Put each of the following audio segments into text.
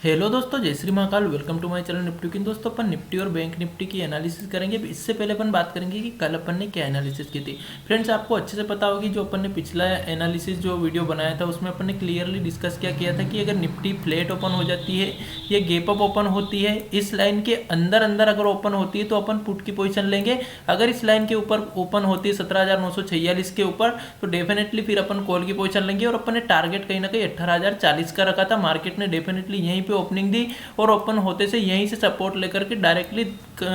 Hello दोस्तों, जय Shri Mahakal. Welcome to my channel Nifty की। दोस्तों अपन निफ्टी और बैंक निफ्टी की एनालिसिस करेंगे। इससे पहले अपन बात करेंगे कि कल अपन ने क्या एनालिसिस की थी। फ्रेंड्स, आपको अच्छे से पता होगी जो अपन ने पिछला एनालिसिस जो वीडियो बनाया था उसमें अपन ने क्लियरली डिस्कस क्या किया था कि अगर निफ्टी फ्लैट ओपन हो जाती है या गैप अप ओपन होती है, इस लाइन के अंदर अंदर अगर ओपन होती है तो अपन पुट की पोजिशन लेंगे। अगर इस लाइन के ऊपर ओपन होती है 17,946 के ऊपर तो डेफिनेटली फिर अपन कॉल की पोजिशन लेंगे। और अपन ने टारगेट कहीं ना कहीं 18,040 का रखा था। मार्केट ने डेफिनेटली यहीं पे ओपनिंग दी और ओपन होते से यहीं से सपोर्ट लेकर के डायरेक्टली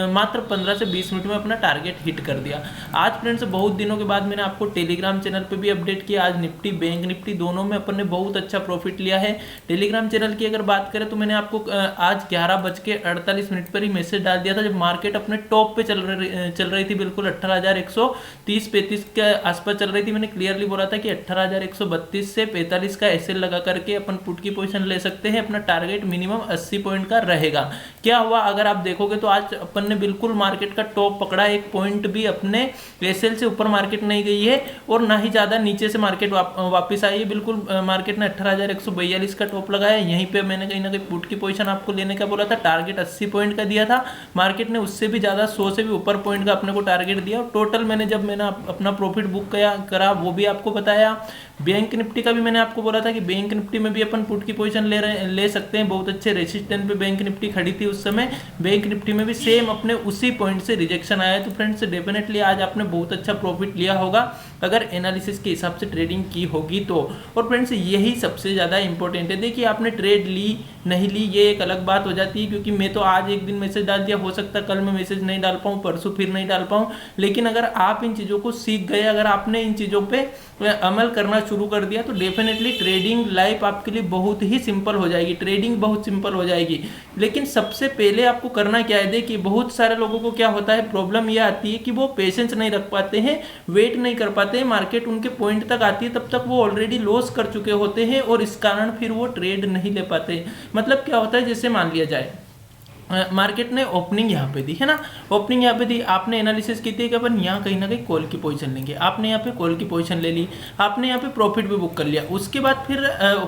मात्र 15 से 20 मिनट में अपना टारगेट हिट कर दिया। आज फ्रेंड्स बहुत दिनों के बाद मैंने आपको टेलीग्राम चैनल पे भी अपडेट किया। आज निफ्टी बैंक निफ्टी दोनों में अपन ने बहुत अच्छा प्रॉफिट लिया है। टेलीग्राम चैनल की अगर बात करें तो मैंने आपको आज 11:48 पर ही मैसेज डाल दिया था जब मार्केट अपने टॉप पे चल रही थी, बिल्कुल 18,130-35 के आसपास चल रही थी। मैंने क्लियरली बोला था कि 18,132 से 45 का एसएल लगा करके अपन पुट की पोजीशन ले सकते हैं। अपना टारगेट मिनिमम 80 पॉइंट का रहेगा। क्या हुआ अगर आप देखोगे तो आज अपन ने बिल्कुल मार्केट का टॉप पकड़ा। एक पॉइंट भी अपने एसएल से ऊपर मार्केट नहीं गई है और ना ही ज्यादा नीचे से मार्केट वापस आई है। बिल्कुल मार्केट ने 18,142 का टॉप लगाया। यहीं पे मैंने कहीं ना कहीं पुट की पोजीशन आपको लेने का बोला था। टारगेट 80 पॉइंट का दिया था। मार्केट ने उससे भी ज्यादा 100 से भी ऊपर पॉइंट का अपने को टारगेट दिया। टोटल मैंने जब मैंने अपना प्रॉफिट बुक करा वो भी आपको बताया। बैंक निफ्टी का भी मैंने आपको बोला था कि बैंक निफ्टी में भी अपन पुट की पोजीशन ले सकते हैं। बहुत अच्छे रेजिस्टेंस पे बैंक निफ्टी खड़ी थी उस समय। बैंक निफ्टी में भी सेम अपने उसी पॉइंट से रिजेक्शन आया है। तो फ्रेंड्स डेफिनेटली आज आपने बहुत अच्छा प्रॉफिट लिया होगा अगर एनालिसिस के हिसाब से ट्रेडिंग की होगी तो। और फ्रेंड्स यही सबसे ज़्यादा इंपॉर्टेंट है। देखिए आपने ट्रेड ली नहीं ली ये एक अलग बात हो जाती है, क्योंकि मैं तो आज एक दिन मैसेज डाल दिया, हो सकता है कल मैं मैसेज नहीं डाल पाऊँ, परसों फिर नहीं डाल पाऊँ। लेकिन अगर आप इन चीज़ों को सीख गए, अगर आपने इन चीज़ों पे अमल करना शुरू कर दिया तो डेफिनेटली ट्रेडिंग लाइफ आपके लिए बहुत ही सिंपल हो जाएगी। ट्रेडिंग बहुत सिंपल हो जाएगी। लेकिन सबसे पहले आपको करना क्या है, देखिए बहुत सारे लोगों को क्या होता है, प्रॉब्लम यह आती है कि वो पेशेंस नहीं रख पाते हैं, वेट नहीं कर पाते हैं। मार्केट उनके पॉइंट तक आती है तब तक वो ऑलरेडी लॉस कर चुके होते हैं और इस कारण फिर वो ट्रेड नहीं ले पाते। मतलब क्या होता है, जैसे मान लिया जाए मार्केट ने ओपनिंग यहाँ पे दी है ना, ओपनिंग यहाँ पे दी, आपने एनालिसिस की थी कि अपन यहाँ कहीं ना कहीं कॉल की पोजीशन लेंगे। आपने यहाँ पे कॉल की पोजीशन ले ली, आपने यहाँ पे प्रॉफिट भी बुक कर लिया। उसके बाद फिर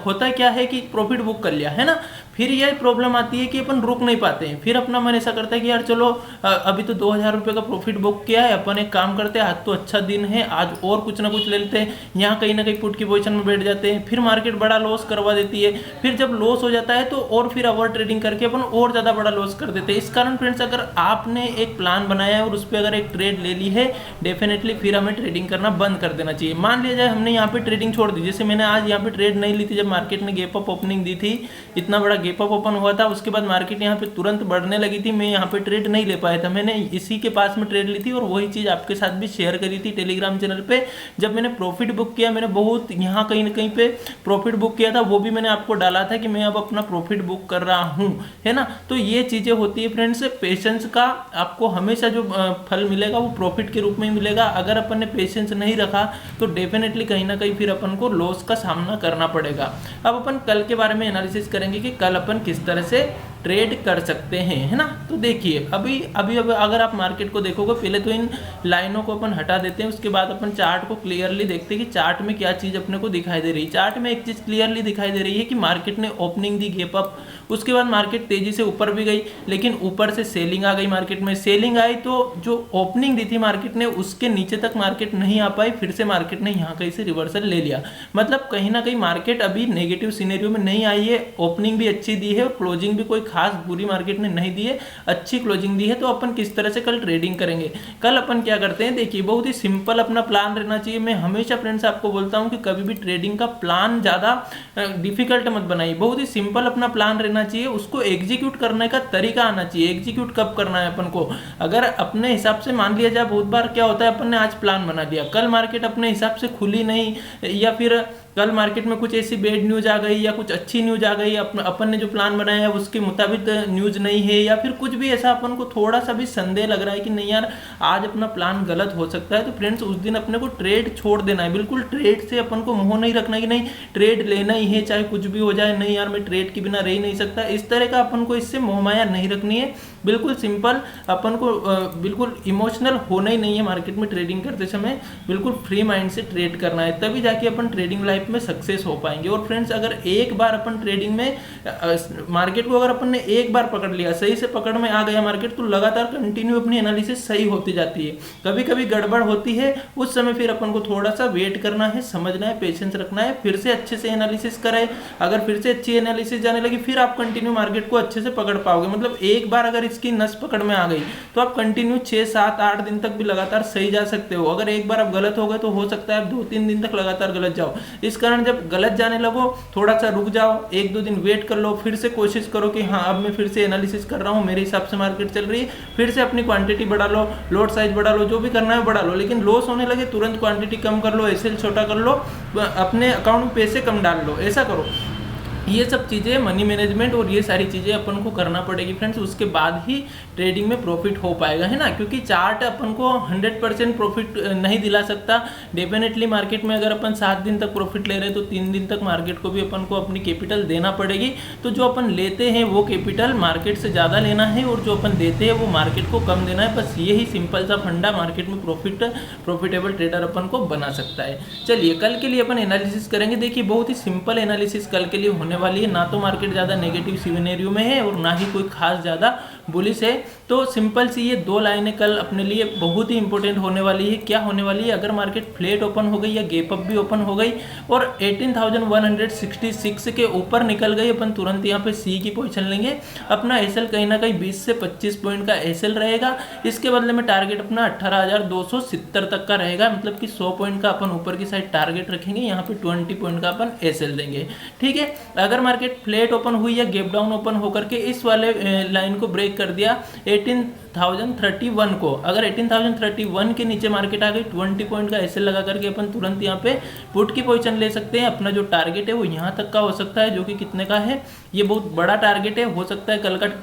होता क्या है कि प्रॉफिट बुक कर लिया है ना, फिर यह प्रॉब्लम आती है कि अपन रुक नहीं पाते हैं। फिर अपना मन ऐसा करता है कि यार चलो अभी तो 2,000 रुपये का प्रॉफिट बुक किया है, अपन एक काम करते हैं, आज तो अच्छा दिन है, आज और कुछ ना कुछ ले लेते हैं। यहाँ कहीं ना कहीं पुट की पोजीशन में बैठ जाते हैं। फिर मार्केट बड़ा लॉस करवा देती है। फिर जब लॉस हो जाता है तो और फिर ओवर ट्रेडिंग करके अपन और ज़्यादा बड़ा लॉस कर देते हैं। इस कारण फ्रेंड्स अगर आपने एक प्लान बनाया है और उस पर अगर एक ट्रेड ले ली है, डेफिनेटली फिर हमें ट्रेडिंग करना बंद कर देना चाहिए। मान लिया जाए हमने यहाँ पे ट्रेडिंग छोड़ दी, जैसे मैंने आज यहाँ पे ट्रेड नहीं ली थी जब मार्केट ने गैप अप ओपनिंग दी थी, इतना बड़ा गैप अप ओपन हुआ था, उसके बाद मार्केट यहाँ पे तुरंत बढ़ने लगी थी, मैं यहाँ पे ट्रेड नहीं ले पाया था। मैंने इसी के पास में ट्रेड ली थी और वही चीज़ आपके साथ भी शेयर करी थी टेलीग्राम चैनल पे। जब मैंने प्रॉफिट बुक किया, मैंने बहुत यहाँ कहीं ना कहीं पे प्रॉफिट बुक किया था, वो भी मैंने आपको डाला था कि मैं अब अपना प्रॉफिट बुक कर रहा हूँ, है ना। तो ये चीज़ें होती है फ्रेंड्स, पेशेंस का आपको हमेशा जो फल मिलेगा वो प्रॉफिट के रूप में ही मिलेगा। अगर अपन ने पेशेंस नहीं रखा तो डेफिनेटली कहीं ना कहीं फिर अपन को लॉस का सामना करना पड़ेगा। अब अपन कल के बारे में एनालिसिस करेंगे कि कल अपन किस तरह से ट्रेड कर सकते हैं, है ना। तो देखिए अभी अगर आप मार्केट को देखोगे, पहले तो इन लाइनों को अपन हटा देते हैं, उसके बाद अपन चार्ट को क्लियरली देखते हैं कि चार्ट में क्या चीज़ अपने को दिखाई दे रही है। चार्ट में एक चीज़ क्लियरली दिखाई दे रही है कि मार्केट ने ओपनिंग दी गैप अप, उसके बाद मार्केट तेजी से ऊपर भी गई, लेकिन ऊपर से सेलिंग आ गई। मार्केट में सेलिंग आई तो जो ओपनिंग दी थी मार्केट ने उसके नीचे तक मार्केट नहीं आ पाई, फिर से मार्केट ने यहाँ कहीं से रिवर्सल ले लिया। मतलब कहीं ना कहीं मार्केट अभी नेगेटिव सिनेरियो में नहीं आई है। ओपनिंग भी अच्छी दी है और क्लोजिंग भी कोई खास बुरी मार्केट ने नहीं दी है, अच्छी क्लोजिंग दी है। तो अपन किस तरह से कल ट्रेडिंग करेंगे, कल अपन क्या करते हैं, देखिए बहुत ही सिंपल अपना प्लान रहना चाहिए। मैं हमेशा फ्रेंड्स आपको बोलता हूं कि कभी भी ट्रेडिंग का प्लान ज़्यादा डिफिकल्ट मत बनाइए, बहुत ही सिंपल अपना प्लान रहना चाहिए। उसको एग्जीक्यूट करने का तरीका आना चाहिए। एग्जीक्यूट कब करना है अपन को, अगर अपने हिसाब से मान लिया जाए, बहुत बार क्या होता है अपन ने आज प्लान बना दिया, कल मार्केट अपने हिसाब से खुली नहीं, या फिर कल मार्केट में कुछ ऐसी बैड न्यूज आ गई या कुछ अच्छी न्यूज आ गई, अपन ने जो प्लान बनाया है उसके मुताबिक न्यूज नहीं है, या फिर कुछ भी ऐसा अपन को थोड़ा सा भी संदेह लग रहा है कि नहीं यार आज अपना प्लान गलत हो सकता है, तो फ्रेंड्स उस दिन अपने को ट्रेड छोड़ देना है। बिल्कुल ट्रेड से अपन को मोह नहीं रखना कि नहीं ट्रेड लेना ही है चाहे कुछ भी हो जाए, नहीं यार मैं ट्रेड के बिना रह ही नहीं सकता। इस तरह का अपन को इससे मोह माया नहीं रखनी है। बिल्कुल सिंपल, अपन को बिल्कुल इमोशनल होना ही नहीं है मार्केट में ट्रेडिंग करते समय, बिल्कुल फ्री माइंड से ट्रेड करना है, तभी जाके अपन ट्रेडिंग लाइफ में सक्सेस हो पाएंगे। और फ्रेंड्स अगर एक बार अपन ट्रेडिंग में मार्केट को अगर अपन ने एक बार पकड़ लिया, सही से पकड़ में आ गया मार्केट, तो लगातार कंटिन्यू अपनी एनालिसिस सही होती जाती है। कभी कभी गड़बड़ होती है, उस समय फिर अपन को थोड़ा सा वेट करना है, समझना है, पेशेंस रखना है, फिर से अच्छे से एनालिसिस करें। अगर फिर से अच्छी एनालिसिस जाने लगी, फिर आप कंटिन्यू मार्केट को अच्छे से पकड़ पाओगे। मतलब एक बार अगर इसकी नस पकड़ में आ गई तो आप कंटिन्यू 6, 7, 8 दिन तक भी लगातार सही जा सकते हो। अगर एक बार आप गलत हो गए तो हो सकता है आप 2-3 दिन तक लगातार गलत जाओ। इस कारण जब गलत जाने लगो, थोड़ा सा रुक जाओ, 1-2 दिन वेट कर लो, फिर से कोशिश करो कि हाँ अब मैं फिर से एनालिसिस कर रहा हूँ, मेरे हिसाब से मार्केट चल रही है, फिर से अपनी क्वांटिटी बढ़ा लो, लोड साइज बढ़ा लो, जो भी करना है बढ़ा लो। लेकिन लॉस होने लगे तुरंत क्वांटिटी कम कर लो, एसएल छोटा कर लो, अपने अकाउंट में पैसे कम डाल लो, ऐसा करो। ये सब चीज़ें मनी मैनेजमेंट और ये सारी चीज़ें अपन को करना पड़ेगी फ्रेंड्स, उसके बाद ही ट्रेडिंग में प्रॉफिट हो पाएगा, है ना। क्योंकि चार्ट अपन को 100% प्रॉफिट नहीं दिला सकता। डेफिनेटली मार्केट में अगर अपन 7 दिन तक प्रॉफिट ले रहे हैं तो 3 दिन तक मार्केट को भी अपन को अपनी कैपिटल देना पड़ेगी। तो जो अपन लेते हैं वो कैपिटल मार्केट से ज़्यादा लेना है और जो अपन देते हैं वो मार्केट को कम देना है। बस यही सिंपल सा फंडा मार्केट में प्रॉफिटेबल ट्रेडर अपन को बना सकता है। चलिए कल के लिए अपन एनालिसिस करेंगे। देखिए बहुत ही सिंपल एनालिसिस कल के लिए होने वाली है, ना तो मार्केट ज़्यादा नेगेटिव सिनेरियो में है और ना ही कोई खास ज़्यादा बुलिश है। तो सिंपल सी ये 2 लाइनें कल अपने लिए बहुत ही इंपॉर्टेंट होने वाली है। क्या होने वाली है, अगर मार्केट फ्लैट ओपन हो गई या गैप अप भी ओपन हो गई और 18,166 के ऊपर निकल गई, अपन तुरंत यहाँ पे सी की पोजीशन लेंगे। अपना एसएल कहीं ना कहीं 20 से 25 पॉइंट का एसएल रहेगा। इसके बदले में टारगेट अपना 18,270 तक का रहेगा, मतलब कि 100 पॉइंट का अपन ऊपर की साइड टारगेट रखेंगे, यहाँ पे 20 पॉइंट का अपन एसएल देंगे। ठीक है, अगर मार्केट फ्लैट ओपन हुई या गैप डाउन ओपन होकर के इस वाले लाइन को ब्रेक कर दिया 18,031 को, अगर 18,031 के नीचे मार्केट आ गई 20 पॉइंट का एसएल लगा करके अपन तुरंत यहाँ पे पुट की पोजीशन ले सकते हैं। अपना जो टारगेट है वो यहाँ तक का हो सकता है, जो कि कितने का है, ये बहुत बड़ा टारगेट है। हो सकता है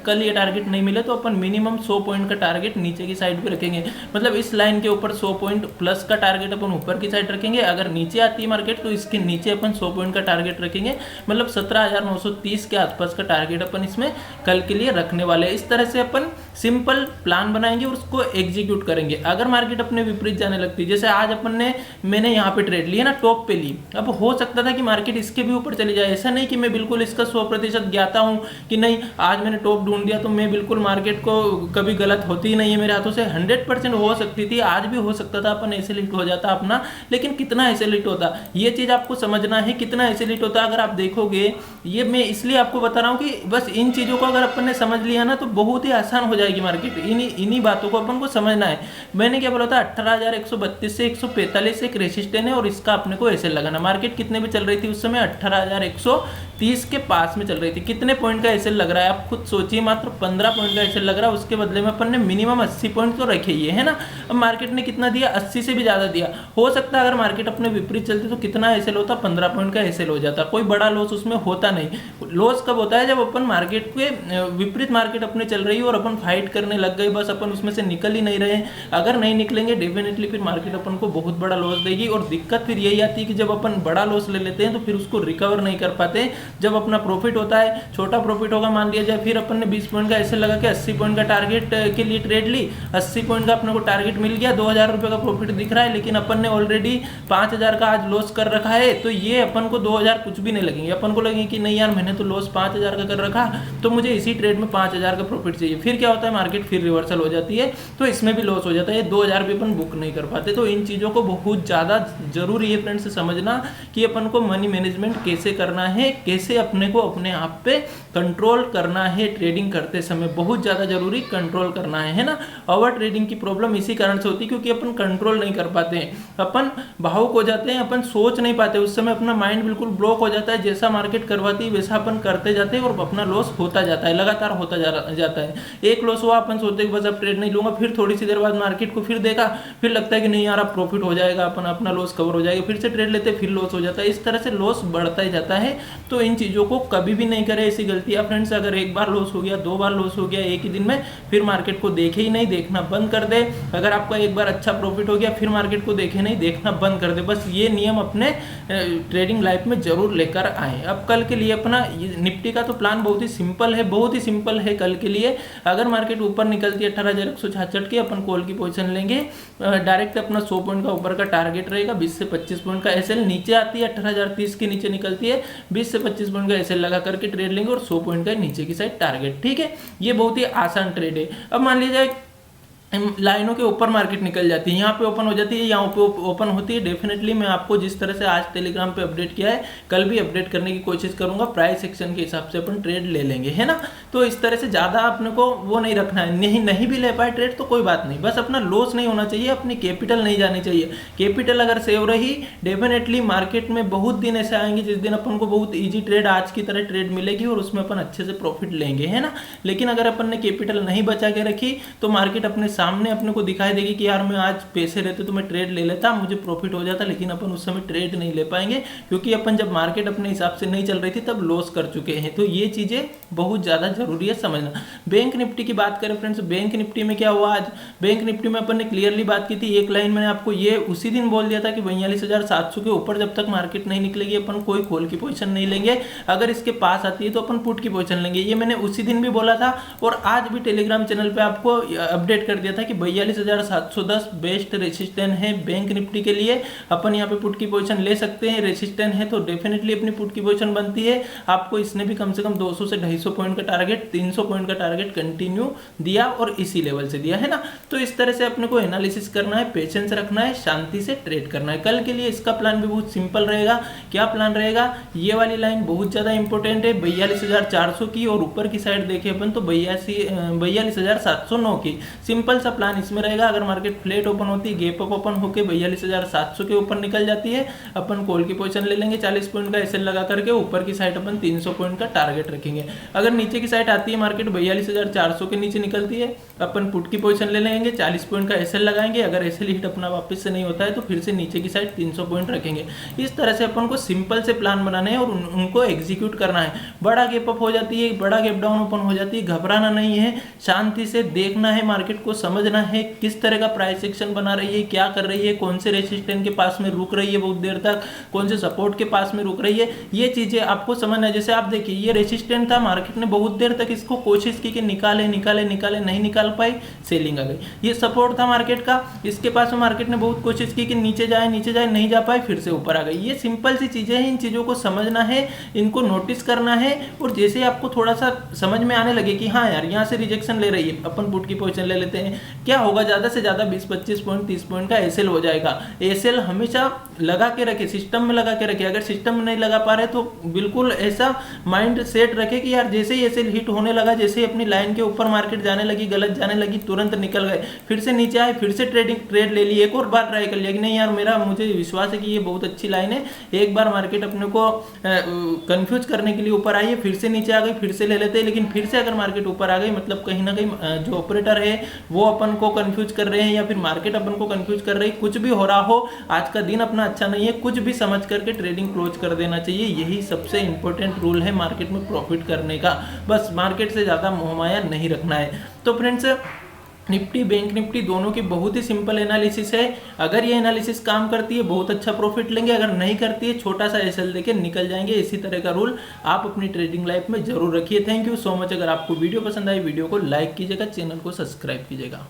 कल ये टारगेट नहीं मिले तो अपन मिनिमम 100 पॉइंट का टारगेट नीचे की साइड पे रखेंगे। मतलब इस लाइन के ऊपर 100 पॉइंट प्लस का टारगेट अपन ऊपर की साइड रखेंगे। अगर नीचे आती है मार्केट तो इसके नीचे अपन 100 पॉइंट का टारगेट रखेंगे। मतलब 17,930 के आसपास का टारगेट अपन इसमें कल के लिए रखने वाले हैं। इस तरह से अपन सिंपल प्लान बनाएंगे और उसको एग्जीक्यूट करेंगे। अगर मार्केट अपने विपरीत जाने लगती है, जैसे आज मैंने यहाँ पे ट्रेड लिया ना, टॉप पे ली, अब हो सकता था कि मार्केट इसके भी ऊपर चली जाए। ऐसा नहीं कि मैं बिल्कुल इसका 100% ज्ञाता हूँ कि नहीं आज मैंने टॉप ढूंढ दिया तो मैं बिल्कुल मार्केट को कभी गलत होती ही नहीं है मेरे हाथों से। 100% हो सकती थी, आज भी हो सकता था अपन ऐसे लिट हो जाता अपना, लेकिन कितना ऐसे लिट होता ये चीज़ आपको समझना है, कितना ऐसे लिट होता। अगर आप देखोगे, ये मैं इसलिए आपको बता रहा हूँ कि बस इन चीज़ों को अगर अपन ने समझ लिया ना तो बहुत ही आसान हो जाएगी मार्केट। इन्हीं बातों को अपन को समझना है। मैंने क्या बोला था, 18,132 से 145 एक रेसिस्टेंस है और इसका अपने को ऐसे लगाना। मार्केट कितने में चल रही थी उस समय, 18,130 के पास में चल रही थी। कितने पॉइंट का एसएल लग रहा है आप खुद सोचिए, मात्र 15 पॉइंट का एसएल लग रहा है। उसके बदले में अपन ने मिनिमम 80 पॉइंट तो रखे ही है ना। अब मार्केट ने कितना दिया, 80 से भी ज़्यादा दिया। हो सकता है अगर मार्केट अपने विपरीत चलती तो कितना एसएल होता, 15 पॉइंट का एसएल हो जाता। कोई बड़ा लॉस उसमें होता नहीं। लॉस कब होता है, जब अपन मार्केट के विपरीत मार्केट अपने चल रही है और अपन फाइट करने लग गए, बस अपन उसमें से निकल ही नहीं रहे। अगर नहीं निकलेंगे डेफिनेटली फिर मार्केट अपन को बहुत बड़ा लॉस देगी। और दिक्कत फिर यही आती है कि जब अपन बड़ा लॉस ले लेते हैं तो फिर उसको रिकवर नहीं कर पाते। जब अपना प्रॉफिट होता है, छोटा प्रॉफिट होगा मान लिया जाए, फिर अपन ने 20 पॉइंट का ऐसे लगा के 80 पॉइंट का टारगेट के लिए ट्रेड ली, 80 पॉइंट का अपने को टारगेट मिल गया, 2,000 रुपये का प्रॉफिट दिख रहा है, लेकिन अपन ने ऑलरेडी 5,000 का आज लॉस कर रखा है। तो ये अपन को 2,000 कुछ भी नहीं लगेंगे। अपन को लगेंगे कि नहीं यार मैंने तो लॉस 5,000 का कर रखा, तो मुझे इसी ट्रेड में 5,000 का प्रॉफिट चाहिए। फिर क्या होता है, मार्केट फिर रिवर्सल हो जाती है, तो इसमें भी लॉस हो जाता है। 2,000 भी अपन बुक नहीं कर पाते। तो इन चीज़ों को बहुत ज़्यादा जरूरी है फ्रेंड्स समझना कि अपन को मनी मैनेजमेंट कैसे करना है, कैसे अपने को अपने आप पे कंट्रोल करना है। ट्रेडिंग करते समय बहुत ज़्यादा जरूरी कंट्रोल करना है ना। ओवर ट्रेडिंग की प्रॉब्लम इसी कारण से होती है क्योंकि अपन कंट्रोल नहीं कर पाते हैं, अपन भावुक हो जाते हैं, अपन सोच नहीं पाते। उस समय अपना माइंड बिल्कुल ब्लॉक हो जाता है। जैसा मार्केट करवाती है वैसा अपन करते जाते हैं और अपना लॉस होता जाता है, लगातार होता जाता है। एक लॉस हुआ, अपन सोचते हैं बस अब ट्रेड नहीं लूंगा, फिर थोड़ी सी देर बाद मार्केट को फिर देखा, फिर लगता है कि नहीं यार अब प्रॉफिट हो जाएगा, अपना लॉस कवर हो जाएगा, फिर से ट्रेड लेते फिर लॉस हो जाता है। इस तरह से लॉस बढ़ता ही जाता है। तो इन चीज़ों को कभी भी नहीं करें ऐसी गलतियाँ फ्रेंड्स। अगर एक बार लॉस हो गया, 2 बार लॉस हो गया एक ही दिन में, फिर मार्केट को देखे ही नहीं, देखना बंद कर दे। अगर आपका एक बार अच्छा प्रॉफिट हो गया, फिर मार्केट को देखे नहीं, देखना बंद कर दे। बस ये नियम अपने ट्रेडिंग लाइफ में जरूर लेकर आए। अब कल के लिए अपना निफ्टी का तो प्लान बहुत ही सिंपल है, बहुत ही सिंपल है। कल के लिए अगर मार्केट ऊपर निकलती है 18,166 की, अपन कॉल की पोजीशन लेंगे। डायरेक्ट अपना 100 पॉइंट का ऊपर का टारगेट रहेगा, 20 से 25 पॉइंट का एसएल। नीचे आती है 18,030 के नीचे निकलती है, 20 से 25 पॉइंट का एसएल लगा करके ट्रेड लेंगे और 100 पॉइंट का नीचे की साइड टारगेट। ठीक है, ये बहुत ही आसान ट्रेड है। अब मान लीजिए लाइनों के ऊपर मार्केट निकल जाती है, यहाँ पे ओपन हो जाती है, यहाँ पे ओपन होती है। डेफिनेटली मैं आपको जिस तरह से आज टेलीग्राम पे अपडेट किया है, कल भी अपडेट करने की कोशिश करूंगा। प्राइस एक्शन के हिसाब से अपन ट्रेड ले लेंगे, है ना। तो इस तरह से ज़्यादा अपने को वो नहीं रखना है। नहीं भी ले पाए ट्रेड तो कोई बात नहीं, बस अपना लॉस नहीं होना चाहिए, अपनी कैपिटल नहीं जानी चाहिए। कैपिटल अगर सेव रही, डेफिनेटली मार्केट में बहुत दिन ऐसे आएंगे जिस दिन अपन को बहुत ईजी ट्रेड, आज की तरह ट्रेड मिलेगी और उसमें अपन अच्छे से प्रॉफिट लेंगे, है ना। लेकिन अगर अपन ने कैपिटल नहीं बचा के रखी तो मार्केट अपने सामने अपने को दिखाई देगी कि यार मैं आज पैसे रहते तो मैं ट्रेड ले लेता, मुझे प्रॉफिट हो जाता, लेकिन अपन उस समय ट्रेड नहीं ले पाएंगे क्योंकि अपन जब मार्केट अपने हिसाब से नहीं चल रही थी तब लॉस कर चुके हैं। तो ये चीजें बहुत ज्यादा जरूरी है समझना। बैंक निफ्टी की बात करें फ्रेंड्स, बैंक निफ्टी में क्या हुआ आज? बैंक निफ्टी में अपन ने क्लियरली बात की थी, एक लाइन मैंने आपको ये उसी दिन बोल दिया था कि 42,700 के ऊपर जब तक मार्केट नहीं निकलेगी अपन कोई कॉल की पोजीशन नहीं लेंगे। अगर इसके पास आती है तो अपन पुट की पोजीशन लेंगे। ये मैंने उसी दिन भी बोला था और आज भी टेलीग्राम चैनल पे आपको अपडेट कर दिया था कि 42,710 बेस्ट रेसिस्टेंट है बैंक निफ्टी के लिए। अपन यहाँ पे पुट की पोजीशन ले सकते हैं, रेसिस्टेंट है तो डेफिनेटली अपनी पुट की पोजीशन बनती है। आपको इसने भी कम से कम 200 से 250 पॉइंट का टारगेट, 300 पॉइंट का टारगेट कंटिन्यू दिया और इसी लेवल से दिया, है ना। तो इस तरह से अपने को एनालिसिस करना है, पेशेंस रखना है, शांति से ट्रेड करना है। कल के लिए इसका प्लान भी बहुत सिंपल रहेगा। क्या प्लान रहेगा? ये वाली लाइन बहुत ज्यादा इंपॉर्टेंट है 42,400 की, और ऊपर की साइड देखे अपन तो 42,709 की। सिंपल सा प्लान इसमें रहेगा। अगर मार्केट फ्लैट ओपन होती है, गैप अप ओपन होकर 42,700 के ऊपर निकल जाती है, अपन कॉल की पोजीशन ले लेंगे 40 पॉइंट का एसएल लगा करके। ऊपर की साइड अपन 300 पॉइंट का टारगेट रखेंगे। अगर नीचे की साइड आती है मार्केट 42,400 के नीचे निकलती है, अपन पुट की पोजीशन ले लेंगे, 40 पॉइंट का एसएल लगाएंगे। अगर एसएल हिट अपना वापस से नहीं होता है तो फिर से नीचे की साइड 300 पॉइंट रखेंगे। इस तरह से अपन को सिंपल से प्लान बनाने हैं और उनको एग्जीक्यूट करना है। बड़ा गैप अप हो जाती है, बड़ा गैप डाउन ओपन हो जाती है, घबराना नहीं है, शांति से देखना है, मार्केट को समझना है किस तरह का प्राइस एक्शन बना रही है, क्या कर रही है, कौन से रेसिस्टेंट के पास में रुक रही है बहुत देर तक, कौन से सपोर्ट के पास में रुक रही है, ये चीजें आपको समझना है। जैसे आप देखिए ये रेसिस्टेंट था, मार्केट ने बहुत देर तक इसको कोशिश की कि निकाले, नहीं निकाल पाई, सेलिंग आ गई। ये सपोर्ट था मार्केट का, इसके पास में मार्केट ने बहुत कोशिश की कि नीचे जाए, नहीं जा पाए, फिर से ऊपर आ गई। ये सिंपल सी चीजें हैं, इन चीजों को समझना है, इनको नोटिस करना है। और जैसे आपको थोड़ा सा समझ में आने लगे कि हाँ यार यहाँ से रिजेक्शन ले रही है, अपन पुट की पोजीशन ले लेते हैं, क्या होगा, ज्यादा से ज्यादा 20-25 पॉइंट 30 पॉइंट का एसएल हो जाएगा। एसएल हमेशा लगा के रखे, सिस्टम में लगा के रखे। अगर सिस्टम में नहीं लगा पा रहे तो बिल्कुल ऐसा माइंड सेट रखे कि यार जैसे ही एसएल हिट होने लगा, जैसे ही अपनी लाइन के ऊपर मार्केट जाने लगी, गलत जाने लगी, तुरंत निकल गए, फिर से नीचे आए, फिर से ट्रेड ले ली, एक और बार ट्राई कर लिया कि नहीं यार मुझे विश्वास है कि ये बहुत अच्छी लाइन है। एक बार मार्केट अपने को कंफ्यूज करने के लिए ऊपर आई है, फिर से नीचे आ गई, फिर से ले लेते हैं। लेकिन फिर से अगर मार्केट ऊपर आ गई मतलब कहीं ना कहीं जो ऑपरेटर है वो अपन को कंफ्यूज कर रहे हैं या फिर मार्केट अपन को कंफ्यूज कर रही है। कुछ भी हो रहा हो, आज का दिन अपना अच्छा नहीं है, कुछ भी समझ करके ट्रेडिंग क्लोज कर देना चाहिए। यही सबसे इंपॉर्टेंट रूल है मार्केट में प्रॉफिट करने का। बस मार्केट से ज्यादा मोहमाया नहीं रखना है। तो फ्रेंड्स निफ्टी बैंक निफ्टी दोनों की बहुत ही सिंपल एनालिसिस है। अगर ये एनालिसिस काम करती है बहुत अच्छा प्रॉफिट लेंगे, अगर नहीं करती है छोटा सा एसएल देके निकल जाएंगे। इसी तरह का रूल आप अपनी ट्रेडिंग लाइफ में जरूर रखिए। Thank you so much. अगर आपको वीडियो पसंद आई, वीडियो को लाइक कीजिएगा, चैनल को सब्सक्राइब कीजिएगा।